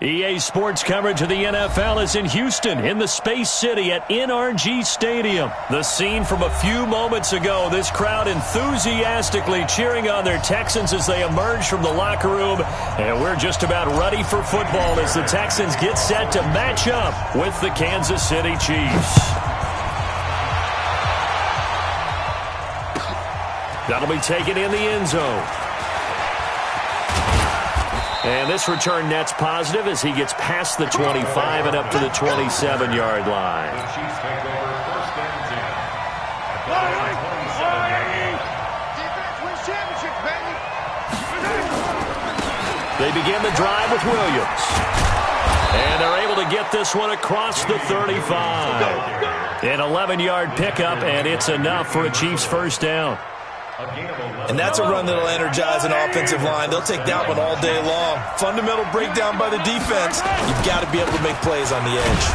EA Sports coverage of the NFL is in Houston, in the Space City at NRG Stadium. The scene from a few moments ago, this crowd enthusiastically cheering on their Texans as they emerge from the locker room. And we're just about ready for football as the Texans get set to match up with the Kansas City Chiefs. That'll be taken in the end zone. And this return net's positive as he gets past the 25 and up to the 27-yard line. They begin the drive with Williams. And they're able to get this one across the 35. An 11-yard pickup, and it's enough for a Chiefs first down. And that's a run that'll energize an offensive line. They'll take that one all day long. Fundamental breakdown by the defense. You've got to be able to make plays on the edge.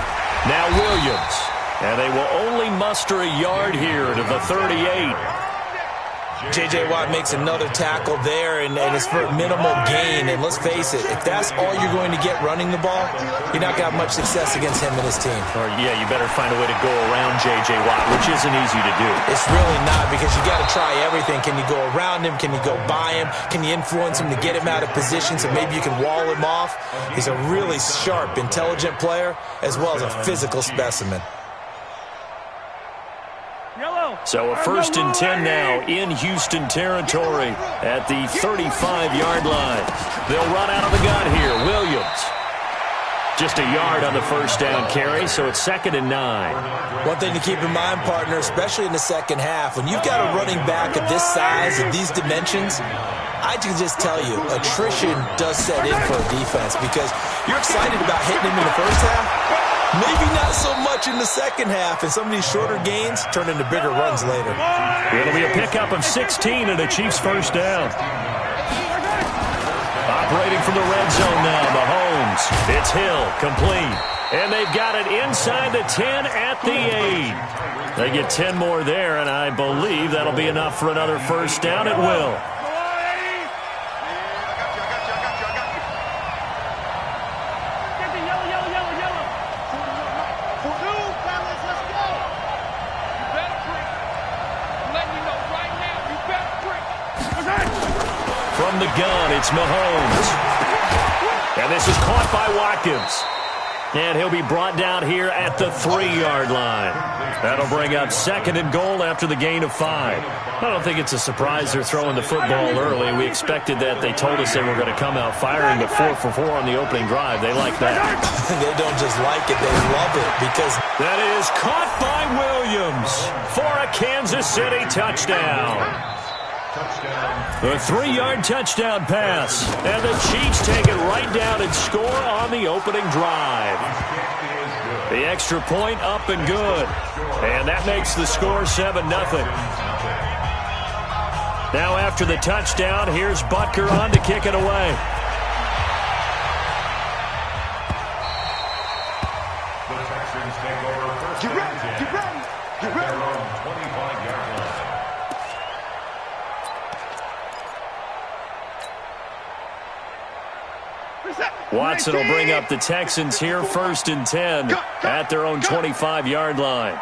Now Williams. And they will only muster a yard here to the 38. J.J. Watt makes another tackle there, and it's for a minimal gain. And let's face it, if that's all you're going to get running the ball, you're not going to have much success against him and his team. Or, yeah, you better find a way to go around J.J. Watt, which isn't easy to do. It's really not, because you got to try everything. Can you go around him? Can you go by him? Can you influence him to get him out of position so maybe you can wall him off? He's a really sharp, intelligent player, as well as a physical specimen. So a 1st and 10 now in Houston territory at the 35-yard line. They'll run out of the gun here. Williams. Just a yard on the first down carry, so it's 2nd and 9. One thing to keep in mind, partner, especially in the second half, when you've got a running back of this size, of these dimensions, I can just tell you, attrition does set in for a defense, because you're excited about hitting him in the first half. Maybe not so much in the second half, and some of these shorter gains turn into bigger runs later. It'll be a pickup of 16 and a Chiefs first down. Operating from the red zone now, Mahomes. It's Hill, complete. And they've got it inside the 10 at the 8. They get 10 more there, and I believe that'll be enough for another first down. It will. From the gun, it's Mahomes. And this is caught by Watkins. And he'll be brought down here at the 3-yard line. That'll bring up 2nd and goal after the gain of 5. I don't think it's a surprise they're throwing the football early. We expected that. They told us they were going to come out firing, but 4 for 4 on the opening drive. They like that. They don't just like it, they love it, because that is caught by Williams for a Kansas City touchdown. The 3-yard touchdown pass. And the Chiefs take it right down and score on the opening drive. The extra point up and good. And that makes the score 7-0. Now after the touchdown, here's Butker on to kick it away. The Texans take over first. Get ready, get ready, get ready. Their own 25-yard line. Watson will bring up the Texans here 1st and 10 at their own 25-yard line.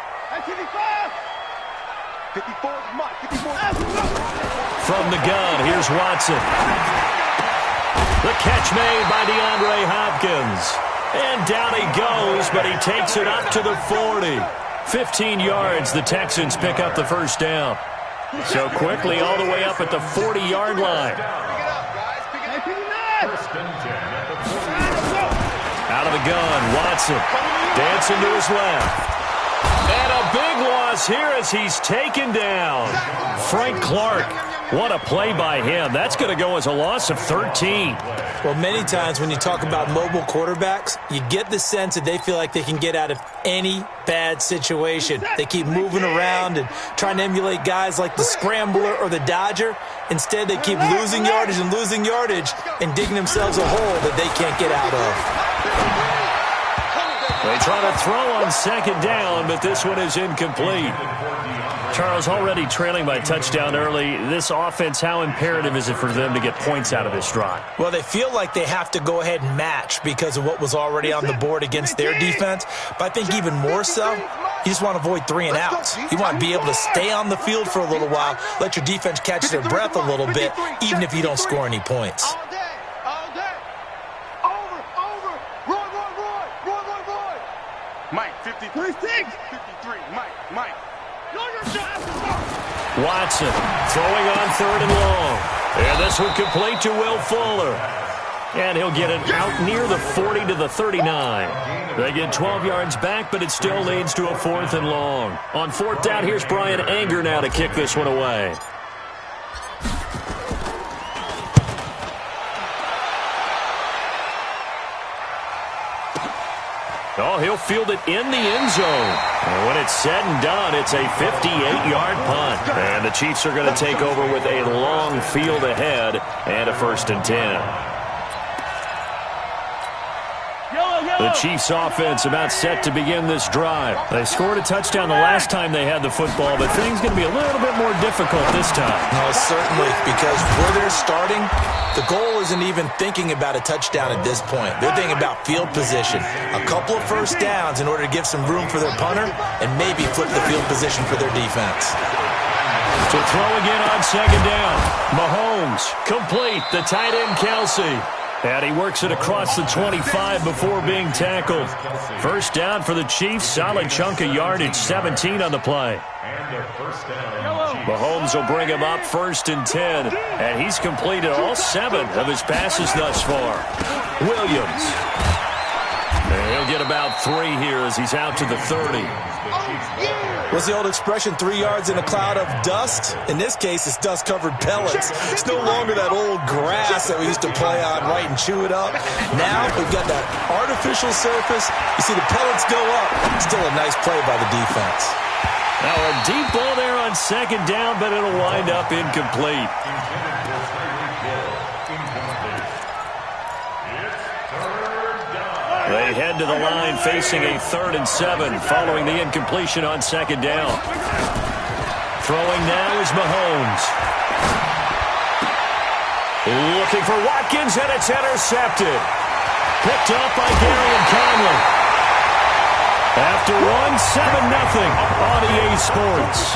From the gun, here's Watson. The catch made by DeAndre Hopkins. And down he goes, but he takes it up to the 40. 15 yards, the Texans pick up the first down. So quickly all the way up at the 40-yard line. Out of the gun, Watson dancing to his left. And a big loss here as he's taken down. Frank Clark, what a play by him. That's going to go as a loss of 13. Well, many times when you talk about mobile quarterbacks, you get the sense that they feel like they can get out of any bad situation. They keep moving around and trying to emulate guys like the Scrambler or the Dodger. Instead, they keep losing yardage and digging themselves a hole that they can't get out of. They try to throw on 2nd down, but this one is incomplete. Charles, already trailing by touchdown early. This offense, how imperative is it for them to get points out of this drive? Well, they feel like they have to go ahead and match because of what was already on the board against their defense. But I think even more so, you just want to avoid 3 and outs. You want to be able to stay on the field for a little while, let your defense catch their breath a little bit, even if you don't score any points. Mike, 53. 53, Mike. Watson throwing on 3rd and long. And this one complete to Will Fuller. And he'll get it out near the 40 to the 39. They get 12 yards back, but it still leads to a 4th and long. On 4th down, here's Brian Anger now to kick this one away. Oh, he'll field it in the end zone. And when it's said and done, it's a 58-yard punt. And the Chiefs are going to take over with a long field ahead and a 1st and 10. The Chiefs offense about set to begin this drive. They scored a touchdown the last time they had the football, but things going to be a little bit more difficult this time. No, certainly, because where they're starting, the goal isn't even thinking about a touchdown at this point. They're thinking about field position. A couple of first downs in order to give some room for their punter and maybe flip the field position for their defense. To throw again on 2nd down. Mahomes, complete, the tight end Kelsey. And he works it across the 25 before being tackled. 1st down for the Chiefs. Solid chunk of yardage, 17 on the play. Mahomes will bring him up 1st and 10. And he's completed all 7 of his passes thus far. Williams. And he'll get about 3 here as he's out to the 30. What's the old expression, 3 yards in a cloud of dust? In this case, it's dust-covered pellets. It's no longer that old grass that we used to play on, right, and chew it up. Now we've got that artificial surface. You see the pellets go up. Still a nice play by the defense. Now a deep ball there on 2nd down, but it'll wind up incomplete. They head to the line facing a 3rd and 7 following the incompletion on 2nd down. Throwing now is Mahomes. Looking for Watkins, and it's intercepted. Picked up by Gary and Conley. After one, 7-0 on EA Sports.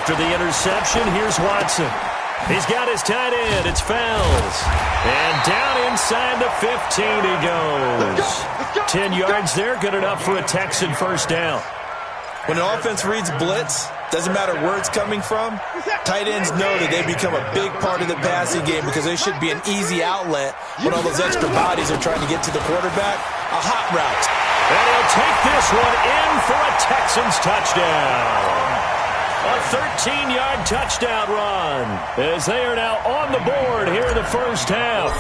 After the interception, here's Watson. He's got his tight end. It's Fells. And down inside the 15 he goes. 10 yards there, good enough for a Texan 1st down. When an offense reads blitz, doesn't matter where it's coming from, tight ends know that they become a big part of the passing game because they should be an easy outlet when all those extra bodies are trying to get to the quarterback. A hot route. And he'll take this one in for a Texans touchdown. A 13-yard touchdown run as they are now on the board here in the 1st half.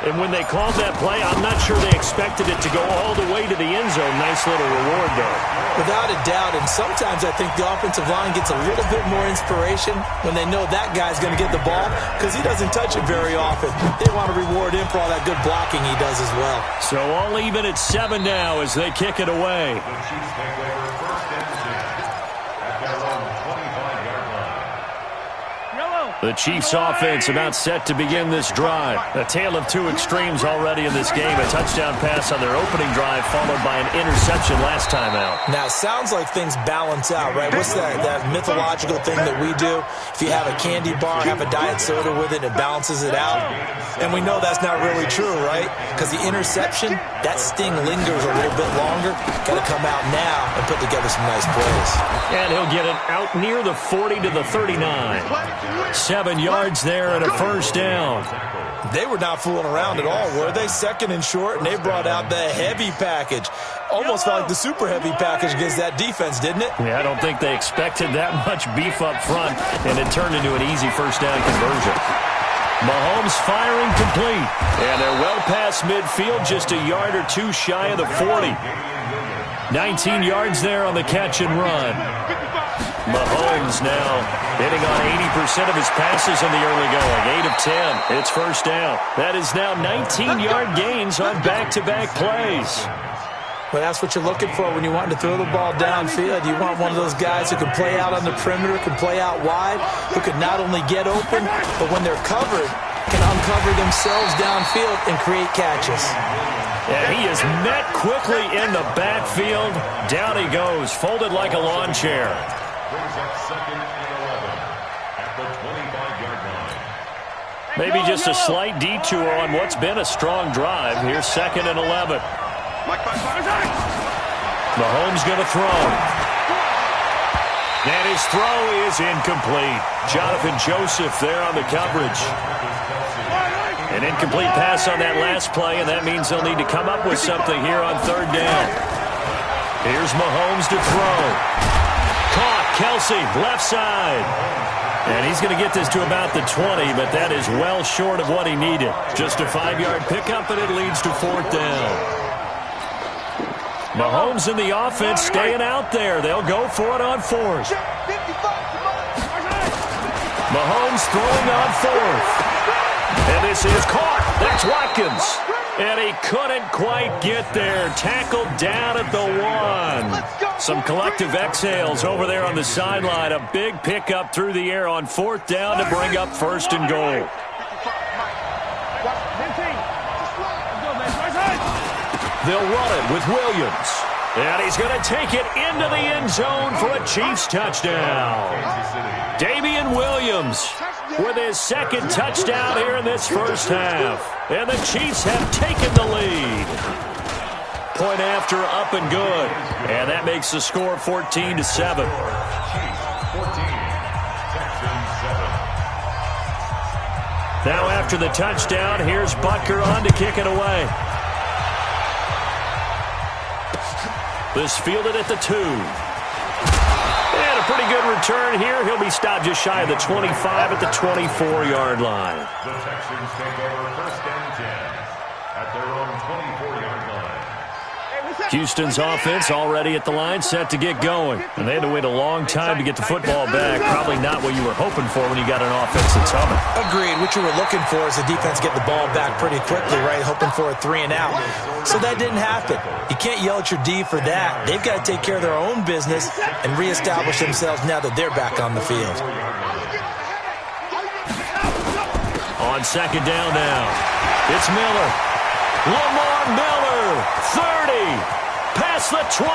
And when they called that play, I'm not sure they expected it to go all the way to the end zone. Nice little reward there. Without a doubt, and sometimes I think the offensive line gets a little bit more inspiration when they know that guy's going to get the ball because he doesn't touch it very often. They want to reward him for all that good blocking he does as well. So all even at 7 now as they kick it away. The Chiefs take over 1st and 10 at their own 25-yard line. The Chiefs offense about set to begin this drive. A tale of 2 extremes already in this game. A touchdown pass on their opening drive followed by an interception last time out. Now, it sounds like things balance out, right? What's that mythological thing that we do? If you have a candy bar, have a diet soda with it, it balances it out. And we know that's not really true, right? Because the interception, that sting lingers a little bit longer. Got to come out now and put together some nice plays. And he'll get it out near the 40 to the 39. 7 yards there and a 1st down. They were not fooling around at all, were they? 2nd and short, and they brought out the heavy package. Almost felt like the super heavy package against that defense, didn't it? Yeah, I don't think they expected that much beef up front, and it turned into an easy 1st down conversion. Mahomes firing complete, and they're well past midfield, just a yard or 2 shy of the 40. 19 yards there on the catch and run. Mahomes now hitting on 80% of his passes in the early going. 8 of 10. It's first down. That is now 19-yard gains on back-to-back plays. Well, that's what you're looking for when you want to throw the ball downfield. You want one of those guys who can play out on the perimeter, can play out wide, who can not only get open, but when they're covered, can uncover themselves downfield and create catches. And he is met quickly in the backfield. Down he goes, folded like a lawn chair. Brings up 2nd and 11 at the 25-yard line. Maybe just a slight detour on what's been a strong drive. Here's 2nd and 11. Mahomes going to throw. And his throw is incomplete. Jonathan Joseph there on the coverage. An incomplete pass on that last play, and that means they'll need to come up with something here on 3rd down. Here's Mahomes to throw. Caught, Kelsey, left side. And he's going to get this to about the 20, but that is well short of what he needed. Just a 5-yard pickup, and it leads to 4th down. Mahomes and the offense staying out there. They'll go for it on 4th. Mahomes throwing on 4th. And this is caught. That's Watkins. And he couldn't quite get there. Tackled down at the 1. Some collective exhales over there on the sideline. A big pickup through the air on 4th down to bring up 1st and goal. They'll run it with Williams. And he's going to take it into the end zone for a Chiefs touchdown. Damian Williams with his 2nd touchdown here in this first half. And the Chiefs have taken the lead. Point after, up and good. And that makes the score 14-7. Chiefs 14, Texans 7. Now after the touchdown, here's Butker on to kick it away. This fielded at the 2. And a pretty good return here. He'll be stopped just shy of the 25 at the 24-yard line. The Texans take over 1st and 10 at their own 24-yard line. Houston's offense already at the line, set to get going. And they had to wait a long time to get the football back. Probably not what you were hoping for when you got an offense that's humming. Agreed. What you were looking for is the defense get the ball back pretty quickly, right? Hoping for a 3 and out. So that didn't happen. You can't yell at your D for that. They've got to take care of their own business and reestablish themselves now that they're back on the field. On 2nd down now, it's Miller. Lamar Miller, 30, past the 20.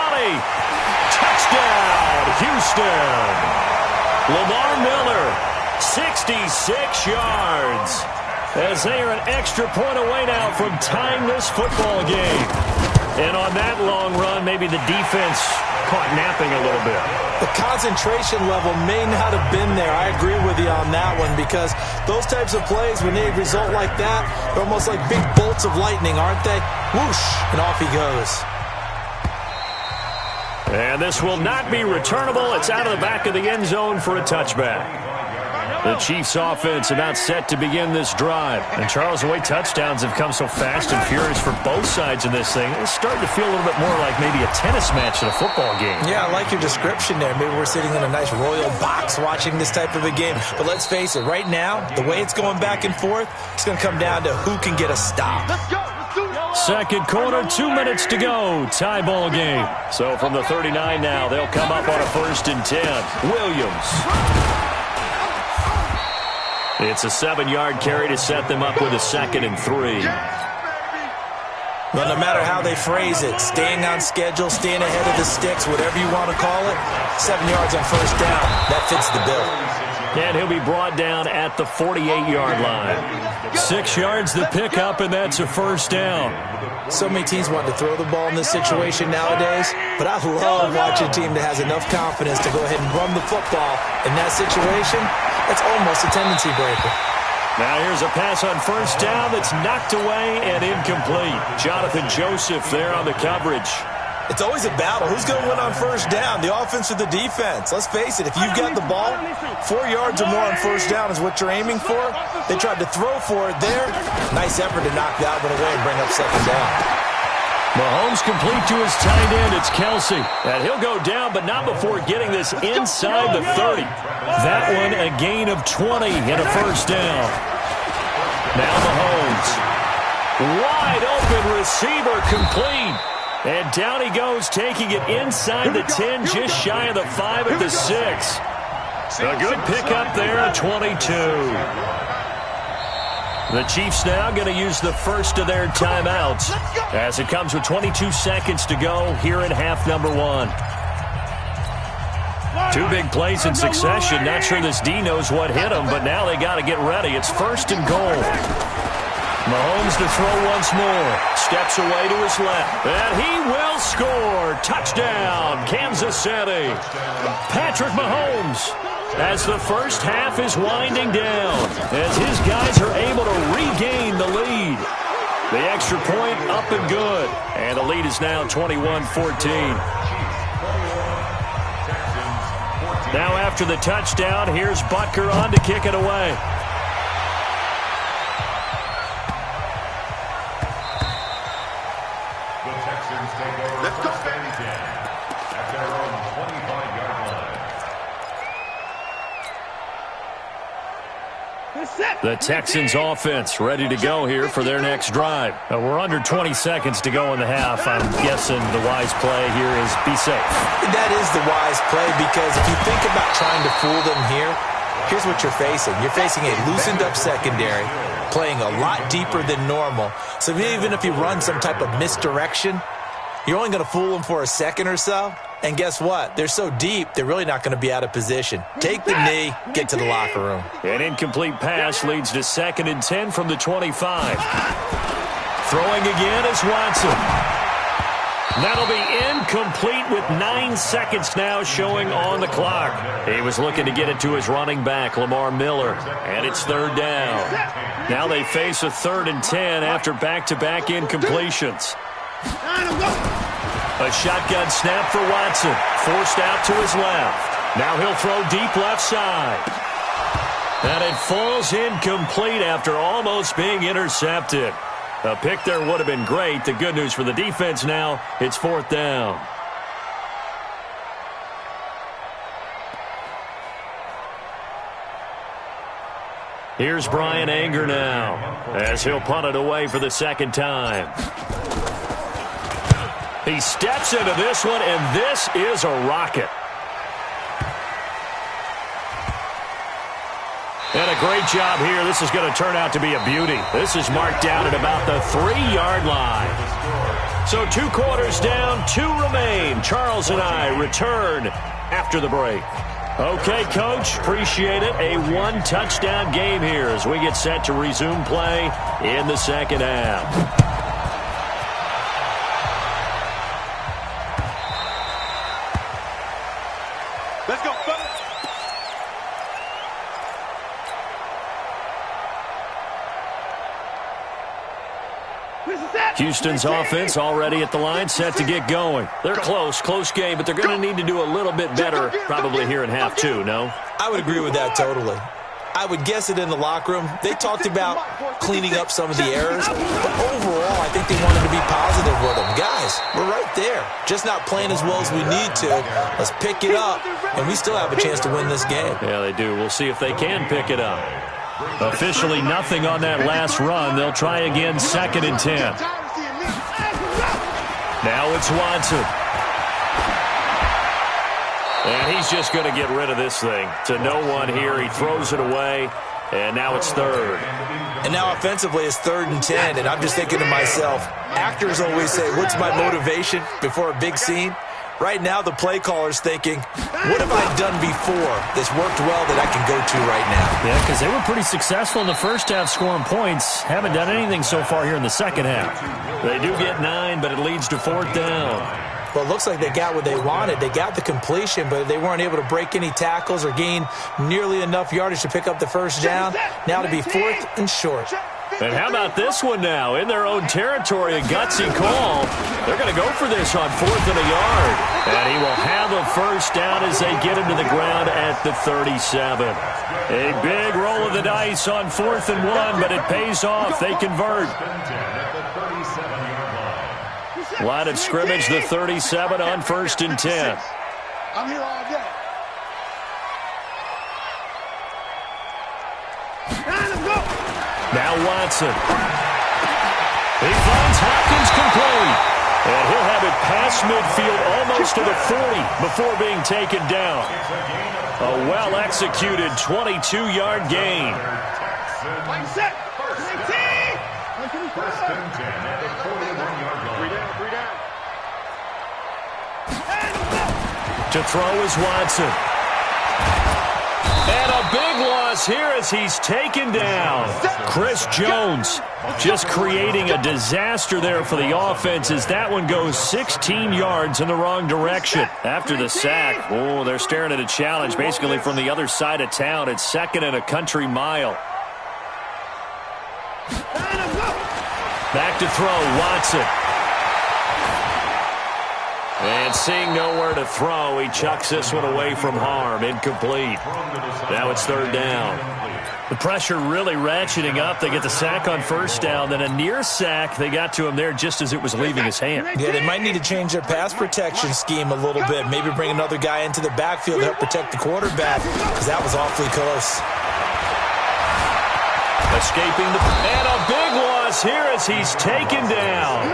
Touchdown, Houston. Lamar Miller, 66 yards. As they are an extra point away now from tying this football game. And on that long run, maybe the defense caught napping a little bit. The concentration level may not have been there. I agree with you on that one because those types of plays, when they result like that, they're almost like big bolts of lightning, aren't they? Whoosh, and off he goes. And this will not be returnable. It's out of the back of the end zone for a touchback. The Chiefs offense about set to begin this drive. And Charles, the way touchdowns have come so fast and furious for both sides in this thing, it's starting to feel a little bit more like maybe a tennis match than a football game. Yeah, I like your description there. Maybe we're sitting in a nice royal box watching this type of a game. But let's face it, right now, the way it's going back and forth, it's going to come down to who can get a stop. Second quarter, 2 minutes to go. Tie ball game. So from the 39 now, they'll come up on a 1st and 10. Williams. It's a 7-yard carry to set them up with a 2nd and 3. Well, no matter how they phrase it, staying on schedule, staying ahead of the sticks, whatever you want to call it, 7 yards on 1st down. That fits the bill. And he'll be brought down at the 48-yard line. 6 yards the pickup, and that's a 1st down. So many teams want to throw the ball in this situation nowadays, but I love watching a team that has enough confidence to go ahead and run the football. In that situation, it's almost a tendency breaker. Now here's a pass on 1st down that's knocked away and incomplete. Jonathan Joseph there on the coverage. It's always a battle. Who's going to win on 1st down, the offense or the defense? Let's face it, if you've got the ball, 4 yards or more on 1st down is what you're aiming for. They tried to throw for it there. Nice effort to knock that one away and bring up 2nd down. Mahomes complete to his tight end. It's Kelsey. And he'll go down, but not before getting this inside the 30. That one a gain of 20 and a first down. Now Mahomes. Wide open receiver complete. And down he goes, taking it inside the 10, just shy of the 5 at the 6. A good pickup there at 22. The Chiefs now going to use the first of their timeouts as it comes with 22 seconds to go here in half number 1. Two big plays in succession. Not sure this D knows what hit him, but now they got to get ready. It's first and goal. Mahomes to throw once more. Steps away to his left. And he will score. Touchdown, Kansas City. Patrick Mahomes, as the first half is winding down, as his guys are able to regain the lead. The extra point up and good. And the lead is now 21-14. Now after the touchdown, here's Butker on to kick it away. The Texans take over. Let's go. At their own 25-yard line. The Texans offense ready to go here for their next drive. We're under 20 seconds to go in the half. I'm guessing the wise play here is be safe. That is the wise play, because if you think about trying to fool them here, here's what you're facing. You're facing a loosened up secondary, playing a lot deeper than normal. So even if you run some type of misdirection, you're only going to fool them for a second or so. And guess what? They're so deep, they're really not going to be out of position. Take the knee, get to the locker room. An incomplete pass leads to 2nd and 10 from the 25. Throwing again is Watson. That'll be incomplete with 9 seconds now showing on the clock. He was looking to get it to his running back, Lamar Miller, and it's 3rd down. Now they face a 3rd and 10 after back-to-back incompletions. A shotgun snap for Watson, forced out to his left. Now he'll throw deep left side. And it falls incomplete after almost being intercepted. A pick there would have been great. The good news for the defense now, it's 4th down. Here's Brian Anger now, as he'll punt it away for the 2nd time. He steps into this one, and this is a rocket. And a great job here. This is going to turn out to be a beauty. This is marked down at about the 3-yard line. So 2 quarters down, 2 remain. Charles and I return after the break. Okay, Coach, appreciate it. A 1-touchdown game here as we get set to resume play in the 2nd half. Let's go, fellas. Houston's offense already at the line, set to get going. They're close game, but they're going to need to do a little bit better probably here in half 2, no? I would agree with that totally. I would guess it in the locker room. They talked about cleaning up some of the errors, but overall, I think they wanted to be positive with them. Guys, we're right there. Just not playing as well as we need to. Let's pick it up, and we still have a chance to win this game. Yeah, they do. We'll see if they can pick it up. Officially nothing on that last run. They'll try again, 2nd and 10. Now it's Watson. And he's just going to get rid of this thing. To no one here. He throws it away, and now it's 3rd. And now offensively it's 3rd and 10, and I'm just thinking to myself, actors always say, what's my motivation before a big scene? Right now the play caller's thinking, what have I done before that's worked well that I can go to right now? Yeah, because they were pretty successful in the first half scoring points. Haven't done anything so far here in the 2nd half. They do get 9, but it leads to 4th down. Well, it looks like they got what they wanted. They got the completion, but they weren't able to break any tackles or gain nearly enough yardage to pick up the first down. Now to be 4th and short. And how about this one now? In their own territory, a gutsy call. They're going to go for this on 4th and a yard. And he will have a first down as they get him to the ground at the 37. A big roll of the dice on 4th and 1, but it pays off. They convert. Line of scrimmage, the 37 on 1st and 10. I'm here all day. Now Watson. He finds Hopkins complete. And he'll have it past midfield almost to the 40 before being taken down. A well-executed 22-yard gain. First and 10 at the 41-yard line. Three down. To throw is Watson. And a big loss here as he's taken down. Chris Jones just creating a disaster there for the offense as that one goes 16 yards in the wrong direction. After the sack, they're staring at a challenge basically from the other side of town. It's 2nd and a country mile. Back to throw, Watson. And seeing nowhere to throw, he chucks this one away from harm. Incomplete. Now it's 3rd down. The pressure really ratcheting up. They get the sack on 1st down. Then a near sack. They got to him there just as it was leaving his hand. Yeah, they might need to change their pass protection scheme a little bit. Maybe bring another guy into the backfield to help protect the quarterback, because that was awfully close. Escaping the... And a big loss here as he's taken down.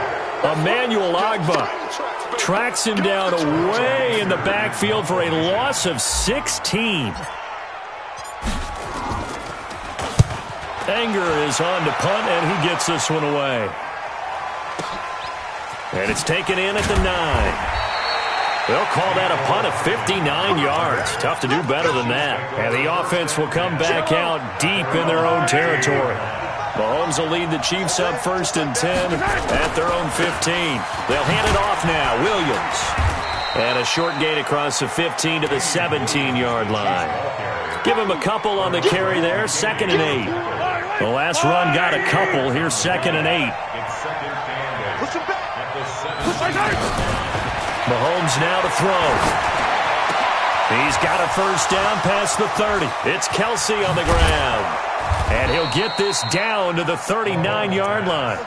Emmanuel Agba tracks him down away in the backfield for a loss of 16. Anger is on to punt, and he gets this one away. And it's taken in at the 9. They'll call that a punt of 59 yards. Tough to do better than that. And the offense will come back out deep in their own territory. Mahomes will lead the Chiefs up 1st and 10 at their own 15. They'll hand it off now. Williams. And a short gain across the 15 to the 17-yard line. Give him a couple on the carry there. 2nd and 8. The last run got a couple. Here's 2nd and 8. Mahomes now to throw. He's got a 1st down past the 30. It's Kelsey on the ground. And he'll get this down to the 39-yard line.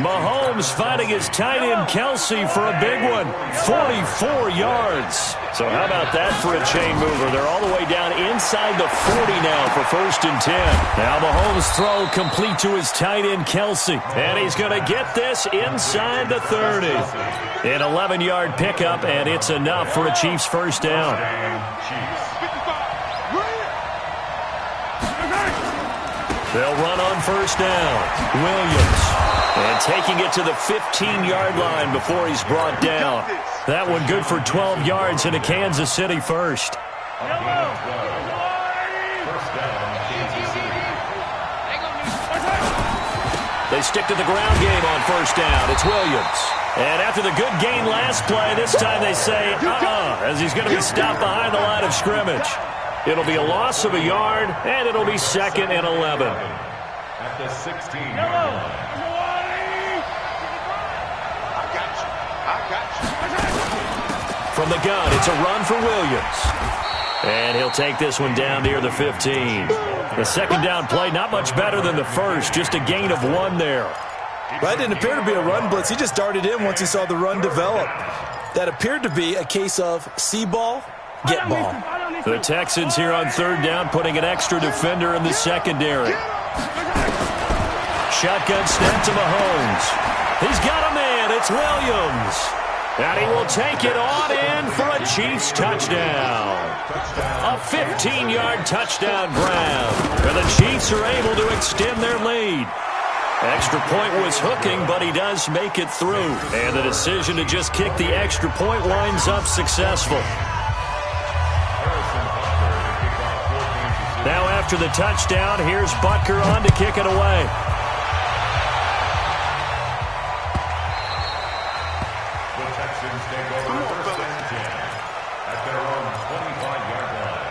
Mahomes finding his tight end Kelsey for a big one. 44 yards. So how about that for a chain mover? They're all the way down inside the 40 now for 1st and 10. Now Mahomes' throw complete to his tight end Kelsey. And he's going to get this inside the 30. An 11-yard pickup, and it's enough for a Chiefs 1st down. They'll run on 1st down. Williams. And taking it to the 15-yard line before he's brought down. That one good for 12 yards in a Kansas City 1st. They stick to the ground game on 1st down. It's Williams. And after the good gain last play, this time they say, as he's going to be stopped behind the line of scrimmage. It'll be a loss of a yard, and it'll be 2nd and 11. At the 16-yard line. From the gun, it's a run for Williams. And he'll take this one down near the 15. The 2nd down play, not much better than the 1st, just a gain of 1 there. That didn't appear to be a run blitz. He just darted in once he saw the run develop. That appeared to be a case of see ball, get ball. The Texans here on 3rd down, putting an extra defender in the secondary. Shotgun snap to Mahomes. He's got a man. It's Williams. And he will take it on in for a Chiefs touchdown. A 15-yard touchdown grab. And the Chiefs are able to extend their lead. Extra point was hooking, but he does make it through. And the decision to just kick the extra point winds up successful. Now after the touchdown, here's Butker on to kick it away. The Texans take over 1st and 10 at their own 25-yard line.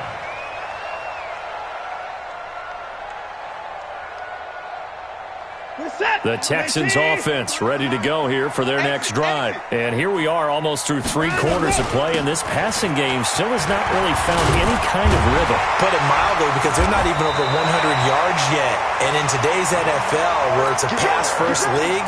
The Texans offense ready to go here for their next drive. And here we are almost through 3 quarters of play, and this passing game still has not really found any kind of rhythm. Put it mildly, because they're not even over 100 yards yet. And in today's NFL, where it's a pass-first league,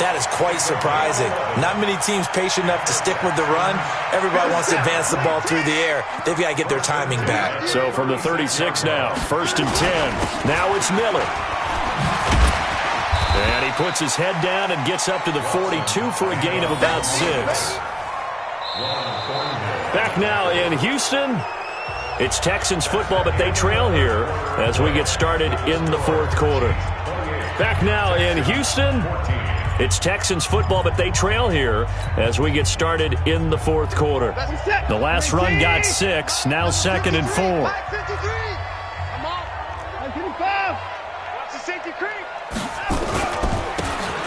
that is quite surprising. Not many teams patient enough to stick with the run. Everybody wants to advance the ball through the air. They've got to get their timing back. So from the 36 now, 1st and 10. Now it's Miller. And he puts his head down and gets up to the 42 for a gain of about 6. Back now in Houston. It's Texans football, but they trail here as we get started in the 4th quarter. Back now in Houston. It's Texans football, but they trail here as we get started in the 4th quarter. The last run got 6. Now 2nd and 4.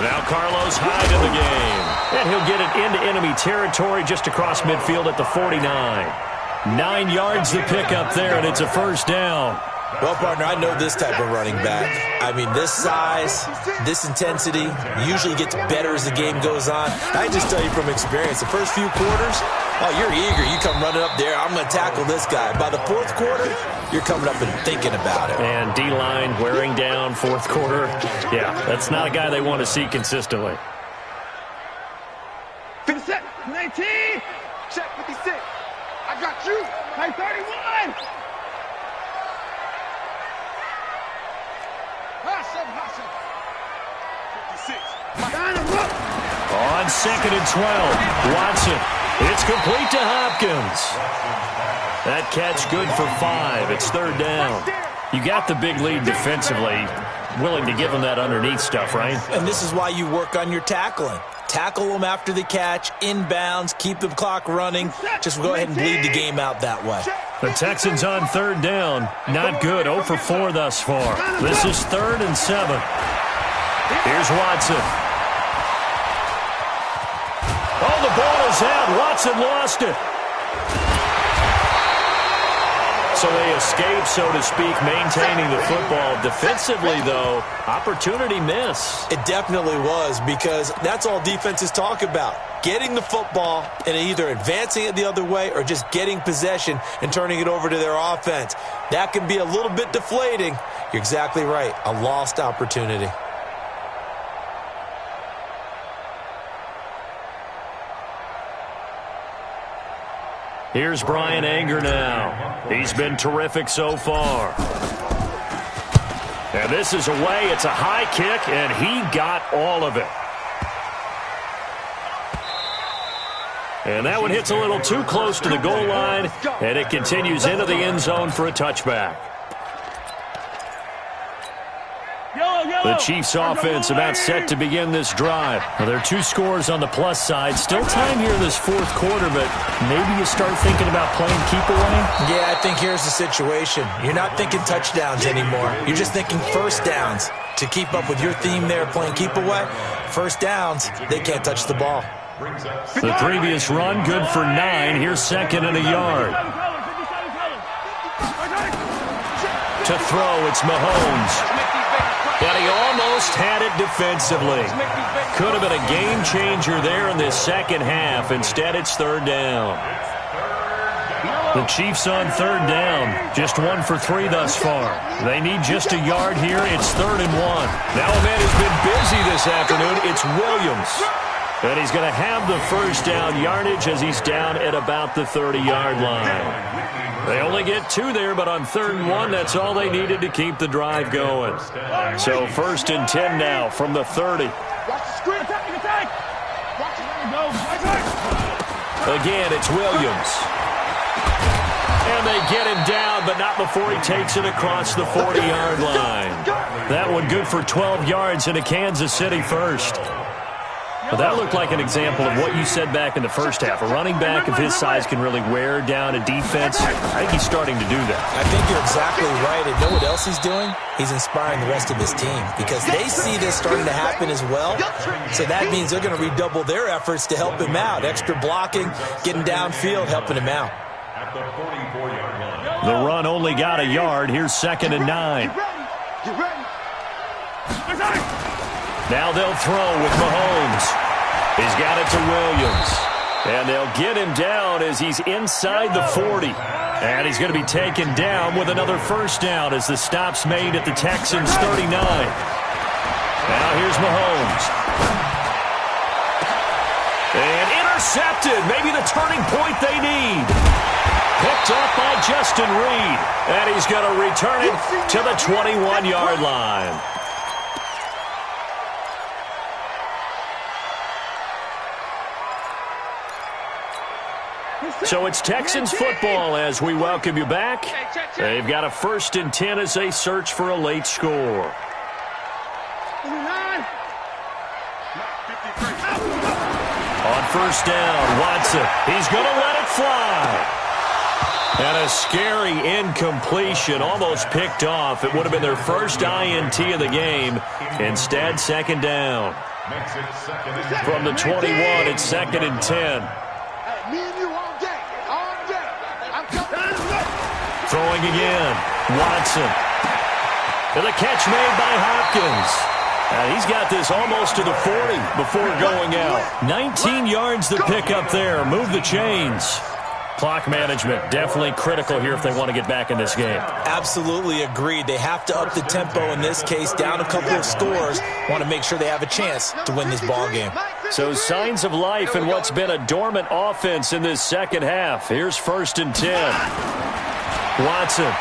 Now Carlos Hyde in the game. And he'll get it into enemy territory just across midfield at the 49. 9 yards to pick up there, and it's a 1st down. Well, partner, I know this type of running back. I mean, this size, this intensity usually gets better as the game goes on. I just tell you from experience, the first few quarters, oh, you're eager. You come running up there, I'm going to tackle this guy. By the 4th quarter, you're coming up and thinking about it. And D-line wearing down 4th quarter. Yeah, that's not a guy they want to see consistently. 57, 19, check 56. I got you. 31. On 2nd and 12, Watson. It's complete to Hopkins. That catch good for 5. It's 3rd down. You got the big lead defensively. Willing to give them that underneath stuff, right? And this is why you work on your tackling. Tackle them after the catch, inbounds, keep the clock running. Just go ahead and bleed the game out that way. The Texans on 3rd down. Not good. 0 for 4 thus far. This is 3rd and 7. Here's Watson. Oh, the ball is out. Watson lost it. So they escape, so to speak, maintaining the football. Defensively, though, opportunity miss. It definitely was, because that's all defenses talk about. Getting the football and either advancing it the other way or just getting possession and turning it over to their offense. That can be a little bit deflating. You're exactly right. A lost opportunity. Here's Brian Anger now. He's been terrific so far. And this is away. It's a high kick, and he got all of it. And that one hits a little too close to the goal line, and it continues into the end zone for a touchback. The Chiefs offense about set to begin this drive. Well, there are 2 scores on the plus side. Still time here in this 4th quarter, but maybe you start thinking about playing keep away? Yeah, I think here's the situation. You're not thinking touchdowns anymore. You're just thinking 1st downs. To keep up with your theme there, playing keep away, 1st downs, they can't touch the ball. The previous run, good for 9. Here's 2nd and a yard. To throw, it's Mahomes. But he almost had it defensively. Could have been a game changer there in this 2nd half. Instead, it's 3rd down. The Chiefs on 3rd down. Just 1 for 3 thus far. They need just a yard here. It's 3rd and 1. Now a man has been busy this afternoon. It's Williams. And he's going to have the 1st down yardage as he's down at about the 30-yard line. They only get 2 there, but on 3rd and 1, that's all they needed to keep the drive going. So 1st and 10 now from the 30. Again, it's Williams. And they get him down, but not before he takes it across the 40-yard line. That one good for 12 yards into Kansas City 1st. But that looked like an example of what you said back in the 1st half. A running back of his size can really wear down a defense. I think he's starting to do that. I think you're exactly right. And know what else he's doing? He's inspiring the rest of his team because they see this starting to happen as well. So that means they're going to redouble their efforts to help him out. Extra blocking, getting downfield, helping him out. The run only got a yard. Here's 2nd and 9. Now they'll throw with Mahomes. He's got it to Williams. And they'll get him down as he's inside the 40. And he's going to be taken down with another first down as the stop's made at the Texans' 39. Now here's Mahomes. And intercepted. Maybe the turning point they need. Picked off by Justin Reed. And he's going to return it to the 21-yard line. So it's Texans football as we welcome you back. They've got a 1st and 10 as they search for a late score. On first down, Watson. He's going to let it fly. And a scary incompletion, almost picked off. It would have been their first INT of the game. Instead, second down. From the 21, it's 2nd and 10. Throwing again, Watson. And the catch made by Hopkins. He's got this almost to the 40 before going out. 19 yards to pick up there. Move the chains. Clock management definitely critical here if they want to get back in this game. Absolutely agreed. They have to up the tempo in this case, down a couple of scores. Want to make sure they have a chance to win this ball game. So signs of life in what's been a dormant offense in this second half. Here's 1st and 10. Watson.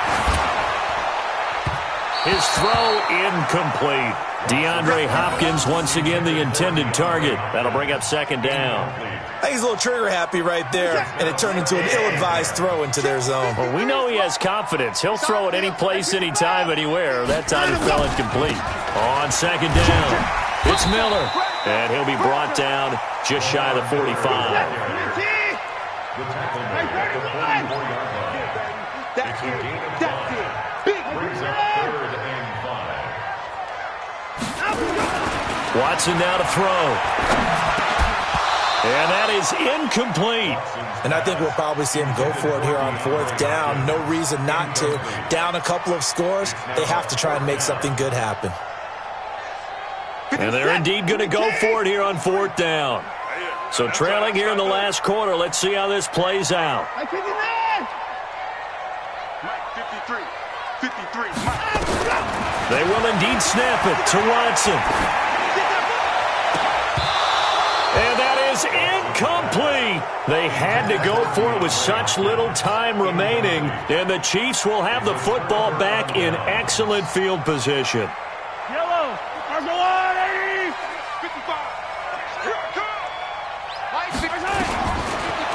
His throw incomplete. DeAndre Hopkins once again the intended target. That'll bring up 2nd down. I think he's a little trigger happy right there, and it turned into an ill-advised throw into their zone. Well, we know he has confidence. He'll throw it any place, anytime, anywhere. That time it fell incomplete. On 2nd down, it's Miller. And he'll be brought down just shy of the 45. Watson now to throw. And that is incomplete. And I think we'll probably see him go for it here on 4th down. No reason not to. Down a couple of scores, they have to try and make something good happen. And they're indeed going to go for it here on 4th down. So trailing here in the last quarter. Let's see how this plays out. They will indeed snap it to Watson. And that is incomplete. They had to go for it with such little time remaining. And the Chiefs will have the football back in excellent field position. Yellow, Argolani, 55.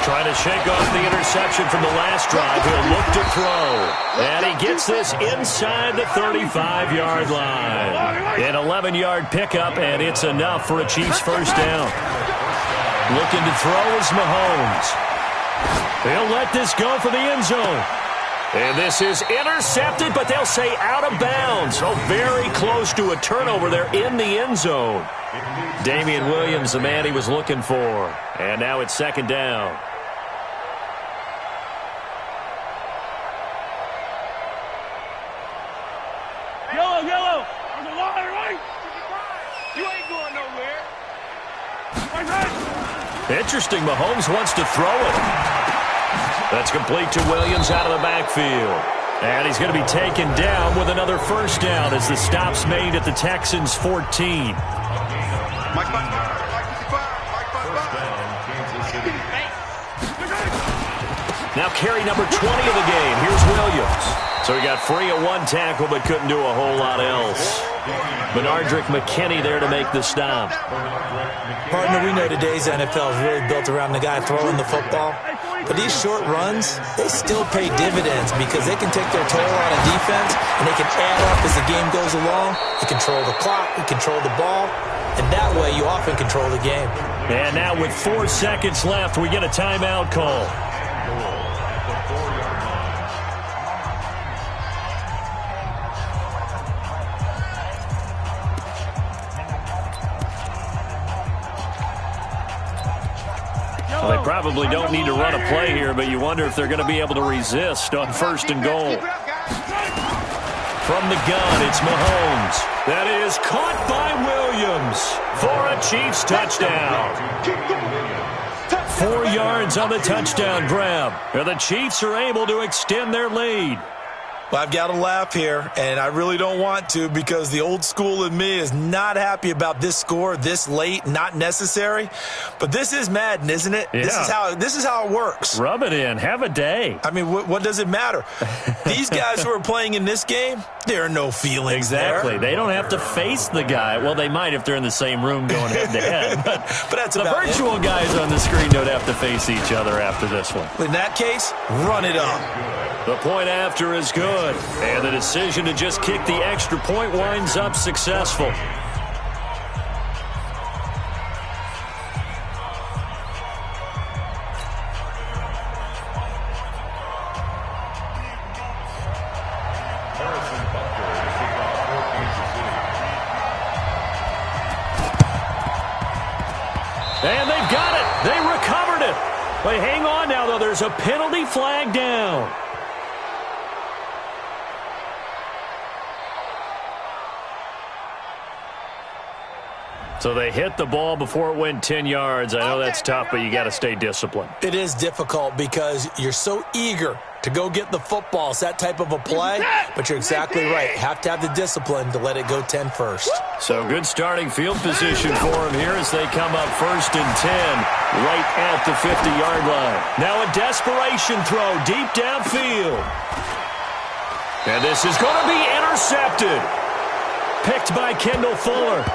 Trying to shake off the interception from the last drive. He'll look to throw. And he gets this inside the 35-yard line. An 11-yard pickup, and it's enough for a Chiefs first down. Looking to throw is Mahomes. He'll let this go for the end zone. And this is intercepted, but they'll say out of bounds. Oh, very close to a turnover there in the end zone. Damian Williams, the man he was looking for. And now it's 2nd down. Yellow. There's a line, right? You ain't going nowhere. Right. Interesting. Mahomes wants to throw it. That's complete to Williams out of the backfield. And he's going to be taken down with another first down as the stop's made at the Texans' 14. Now carry number 20 of the game. Here's Williams. So he got free of one tackle but couldn't do a whole lot else. Benardrick McKinney there to make the stop. Partner, we know today's NFL is really built around the guy throwing the football. But these short runs, they still pay dividends because they can take their toll on a defense and they can add up as the game goes along. You control the clock, you control the ball, and that way you often control the game. And now with 4 seconds left, we get a timeout call. Well, they probably don't need to run a play here, but you wonder if they're going to be able to resist on 1st and goal. From the gun, it's Mahomes. That is caught by Williams for a Chiefs touchdown. 4 yards on the touchdown grab. And the Chiefs are able to extend their lead. Well, I've got to laugh here, and I really don't want to because the old school in me is not happy about this score this late, not necessary. But this is Madden, isn't it? Yeah. This is how it works. Rub it in. Have a day. I mean, what does it matter? These guys who are playing in this game, there are no feelings Exactly. there. They don't have to face the guy. Well, they might if they're in the same room going head-to-head. But that's the about virtual guys on the screen don't have to face each other after this one. In that case, run it up. The point after is good, and the decision to just kick the extra point winds up successful. And they've got it. They recovered it. But hang on now, though. There's a penalty flag down. So they hit the ball before it went 10 yards. I know that's tough, but you got to stay disciplined. It is difficult because you're so eager to go get the football. It's that type of a play, but you're exactly right. Have to have the discipline to let it go 10 first. So good starting field position for them here as they come up 1st and 10 right at the 50-yard line. Now a desperation throw deep downfield. And this is going to be intercepted. Picked by Kendall Fuller.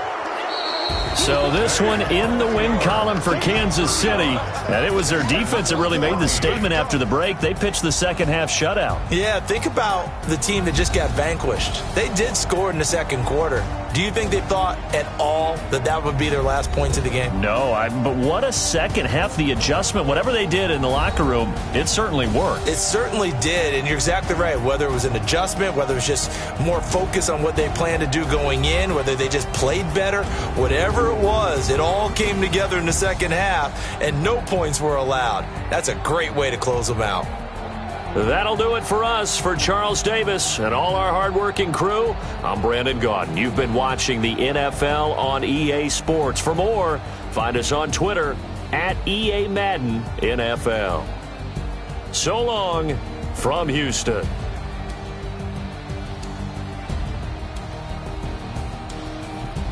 So this one in the win column for Kansas City. And it was their defense that really made the statement after the break. They pitched the second half shutout. Yeah, think about the team that just got vanquished. They did score in the second quarter. Do you think they thought at all that that would be their last points of the game? No, but what a second half. The adjustment, whatever they did in the locker room, it certainly worked. It certainly did, and you're exactly right. Whether it was an adjustment, whether it was just more focus on what they planned to do going in, whether they just played better, whatever it was, it all came together in the second half, and no points were allowed. That's a great way to close them out. That'll do it for us. For Charles Davis and all our hardworking crew, I'm Brandon Gaudin. You've been watching the NFL on EA Sports. For more, find us on Twitter at EA Madden NFL. So long from Houston.